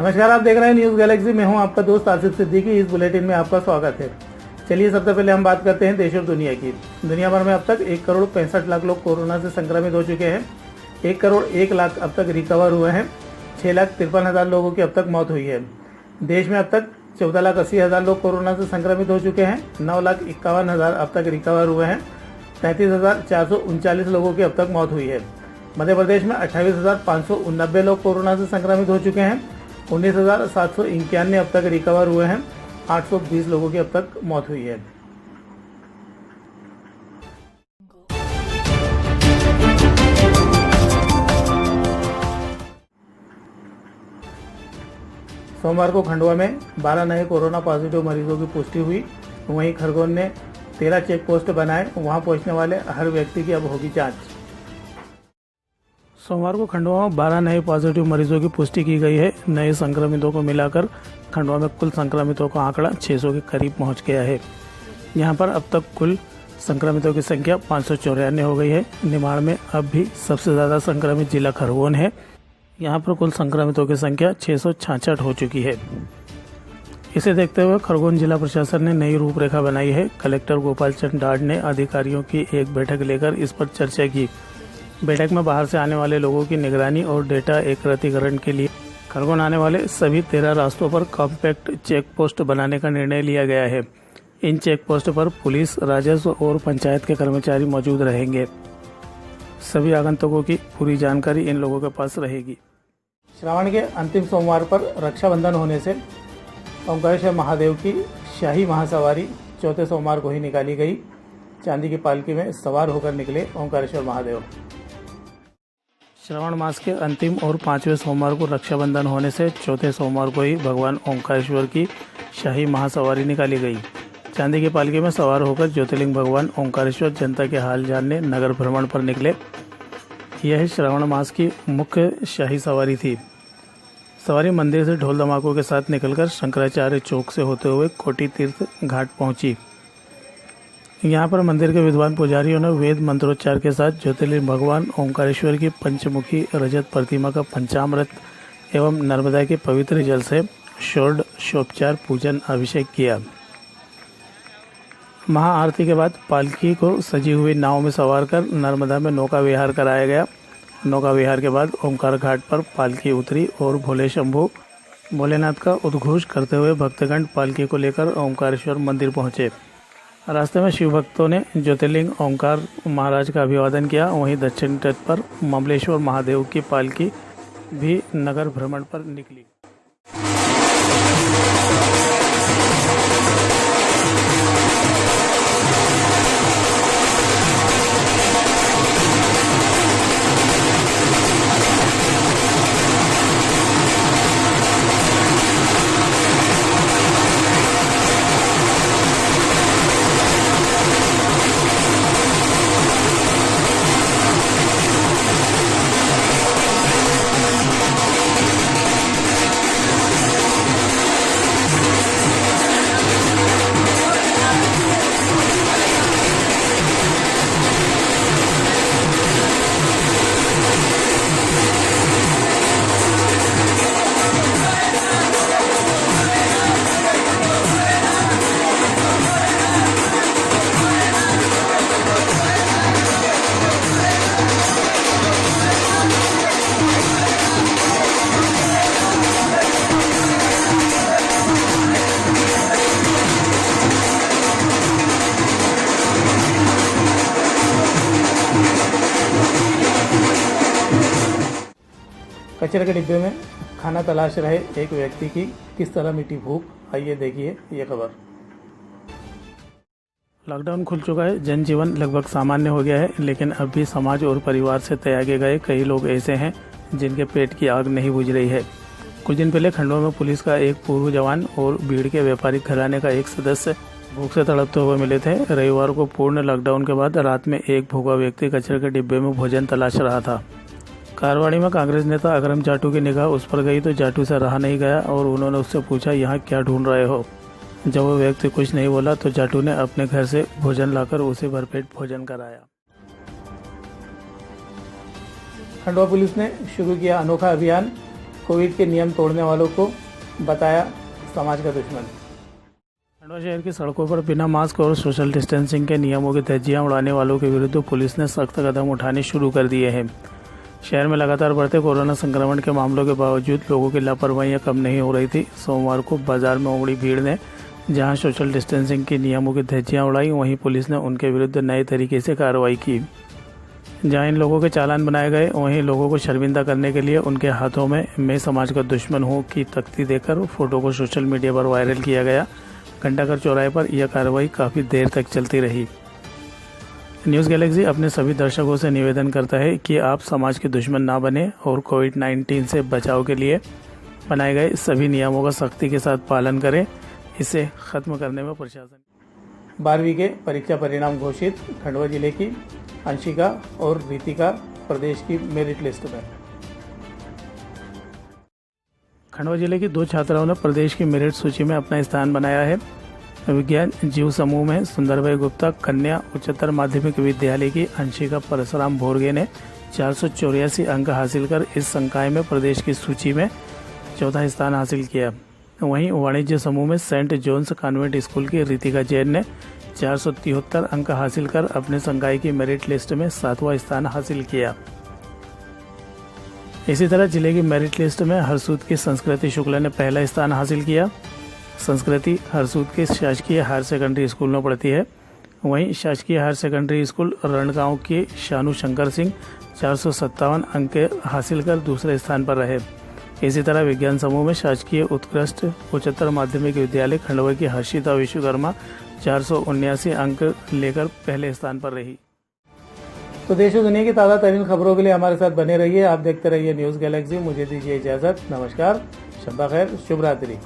नमस्कार, आप देख रहे हैं न्यूज गैलेक्सी। मैं हूं आपका दोस्त आसिफ सिद्दीकी। इस बुलेटिन में आपका स्वागत है। चलिए सबसे पहले हम बात करते हैं देश और दुनिया की। दुनिया भर में अब तक 1,65,00,000 लोग कोरोना से संक्रमित हो चुके हैं। 1,01,00,000 अब तक रिकवर हुए हैं। 6,53,000 लोगों की अब तक मौत हुई है। देश में अब तक 14,80,000 लोग कोरोना से संक्रमित हो चुके हैं। 9,51,000 अब तक रिकवर हुए हैं। 33,439 लोगों की अब तक मौत हुई है। मध्य प्रदेश में 28,589 लोग कोरोना से संक्रमित हो चुके हैं। 19,791 अब तक रिकवर हुए हैं। 820 लोगों की अब तक मौत हुई है। सोमवार को खंडवा में 12 नए कोरोना पॉजिटिव मरीजों की पुष्टि हुई। वहीं खरगोन ने 13 चेक पोस्ट बनाए। वहां पहुंचने वाले हर व्यक्ति की अब होगी जांच। सोमवार को खंडवा में 12 नए पॉजिटिव मरीजों की पुष्टि की गई है। नए संक्रमितों को मिलाकर खंडवा में कुल संक्रमितों का आंकड़ा 600 के करीब पहुंच गया है। यहां पर अब तक कुल संक्रमितों की संख्या 594 हो गई है। निमाड़ में अब भी सबसे ज़्यादा संक्रमित जिला खरगोन है। यहां पर कुल संक्रमितों की संख्या 666 हो चुकी है। इसे देखते हुए खरगोन जिला प्रशासन ने नई रूपरेखा बनाई है। कलेक्टर गोपाल चंद डाड ने अधिकारियों की एक बैठक लेकर इस पर चर्चा की। बैठक में बाहर से आने वाले लोगों की निगरानी और डेटा एकत्रीकरण के लिए खरगोन आने वाले सभी 13 रास्तों पर कॉम्पैक्ट चेक पोस्ट बनाने का निर्णय लिया गया है। इन चेक पोस्ट पर पुलिस, राजस्व और पंचायत के कर्मचारी मौजूद रहेंगे। सभी आगंतुकों की पूरी जानकारी इन लोगों के पास रहेगी। श्रावण के अंतिम सोमवार पर रक्षाबंधन होने से ओंकारेश्वर महादेव की शाही महासवारी चौथे सोमवार को ही निकाली गई। चांदी की पालकी में सवार होकर निकले ओंकारेश्वर महादेव। श्रावण मास के अंतिम और 5वें सोमवार को रक्षाबंधन होने से चौथे सोमवार को ही भगवान ओंकारेश्वर की शाही महासवारी निकाली गई। चांदी की पालकी में सवार होकर ज्योतिर्लिंग भगवान ओंकारेश्वर जनता के हाल जानने नगर भ्रमण पर निकले। यह श्रावण मास की मुख्य शाही सवारी थी। सवारी मंदिर से ढोल धमाकों के साथ निकलकर शंकराचार्य चौक से होते हुए कोटि तीर्थ घाट पहुंची। यहाँ पर मंदिर के विद्वान पुजारियों ने वेद मंत्रोच्चार के साथ ज्योतिर्लिंग भगवान ओंकारेश्वर की पंचमुखी रजत प्रतिमा का पंचामृत एवं नर्मदा के पवित्र जल से षोडशोपचार पूजन अभिषेक किया। महाआरती के बाद पालकी को सजी हुई नाव में सवार कर नर्मदा में नौका विहार कराया गया। नौका विहार के बाद ओंकार घाट पर पालकी उतरी और भोले शंभु भोलेनाथ का उद्घोष करते हुए भक्तगण पालकी को लेकर ओंकारेश्वर मंदिर पहुंचे। रास्ते में शिव भक्तों ने ज्योतिर्लिंग ओंकार महाराज का अभिवादन किया। वहीं दक्षिण तट पर ममलेश्वर महादेव की पालकी भी नगर भ्रमण पर निकली। कचरे के डिब्बे में खाना तलाश रहे एक व्यक्ति की किस तरह मिटी भूख, आइए देखिए ये खबर। लॉकडाउन खुल चुका है, जनजीवन लगभग सामान्य हो गया है, लेकिन अब भी समाज और परिवार से त्यागे गए कई लोग ऐसे हैं जिनके पेट की आग नहीं बुझ रही है। कुछ दिन पहले खंडवा में पुलिस का एक पूर्व जवान और भीड़ के व्यापारिक घराने का एक सदस्य भूख से तड़पते हुए मिले थे। रविवार को पूर्ण लॉकडाउन के बाद रात में एक भूखा व्यक्ति कचरे के डिब्बे में भोजन तलाश रहा था। कारवाड़ी में कांग्रेस नेता अगरम जाटू की निगाह उस पर गई तो जाटू से रहा नहीं गया और उन्होंने उससे पूछा, यहाँ क्या ढूंढ रहे हो। जब वो व्यक्ति कुछ नहीं बोला तो जाटू ने अपने घर से भोजन लाकर उसे भरपेट भोजन कराया। खंडवा पुलिस ने शुरू किया अनोखा अभियान, कोविड के नियम तोड़ने वालों को बताया समाज का दुश्मन। खंडवा शहर की सड़कों पर बिना मास्क और सोशल डिस्टेंसिंग के नियमों की धज्जियां उड़ाने वालों के विरुद्ध पुलिस ने सख्त कदम उठाने शुरू कर दिए हैं। शहर में लगातार बढ़ते कोरोना संक्रमण के मामलों के बावजूद लोगों की लापरवाहियां कम नहीं हो रही थी। सोमवार को बाजार में उमड़ी भीड़ ने जहां सोशल डिस्टेंसिंग के नियमों की धज्जियां उड़ाई, वहीं पुलिस ने उनके विरुद्ध नए तरीके से कार्रवाई की। जहां इन लोगों के चालान बनाए गए, वहीं लोगों को शर्मिंदा करने के लिए उनके हाथों में मैं समाज का दुश्मन हूं की तख्ती देकर फोटो को सोशल मीडिया पर वायरल किया गया। घंटाघर चौराहे पर यह कार्रवाई काफ़ी देर तक चलती रही। न्यूज़ गैलेक्सी अपने सभी दर्शकों से निवेदन करता है कि आप समाज के दुश्मन ना बने और कोविड-19 से बचाव के लिए बनाए गए सभी नियमों का सख्ती के साथ पालन करें। इसे खत्म करने में प्रशासन। 12वीं के परीक्षा परिणाम घोषित। खंडवा जिले की अंशिका और रितिका प्रदेश की मेरिट लिस्ट में। खंडवा जिले की 2 छात्राओं ने प्रदेश की मेरिट सूची में अपना स्थान बनाया है। विज्ञान जीव समूह में सुंदरभाई गुप्ता कन्या उच्चतर माध्यमिक विद्यालय की अंशिका परशुराम भोरगे ने 484 अंक हासिल कर इस संकाय में प्रदेश की सूची में 4था स्थान हासिल किया। वहीं वाणिज्य समूह में सेंट जॉन्स कॉन्वेंट स्कूल की रितिका जैन ने 473 अंक हासिल कर अपने संकाय की मेरिट लिस्ट में 7वां स्थान हासिल किया। इसी तरह जिले की मेरिट लिस्ट में हरसूद की संस्कृति शुक्ला ने पहला स्थान हासिल किया। संस्कृति हरसूद के शासकीय हायर सेकेंडरी स्कूल में पढ़ती है। वहीं शासकीय हायर सेकेंडरी स्कूल रणगांव के शानू शंकर सिंह 457 अंक हासिल कर दूसरे स्थान पर रहे। इसी तरह विज्ञान समूह में शासकीय उत्कृष्ट उच्चतर माध्यमिक विद्यालय खंडवा की हर्षिता विश्वकर्मा 479 अंक लेकर पहले स्थान पर रही। तो देश और दुनिया की ताज़ा तरीन खबरों के लिए हमारे साथ बने रहिए। आप देखते रहिए न्यूज़ गैलेक्सी। मुझे दीजिए इजाज़त। नमस्कार, शब्बा खैर, शुभ रात्रि।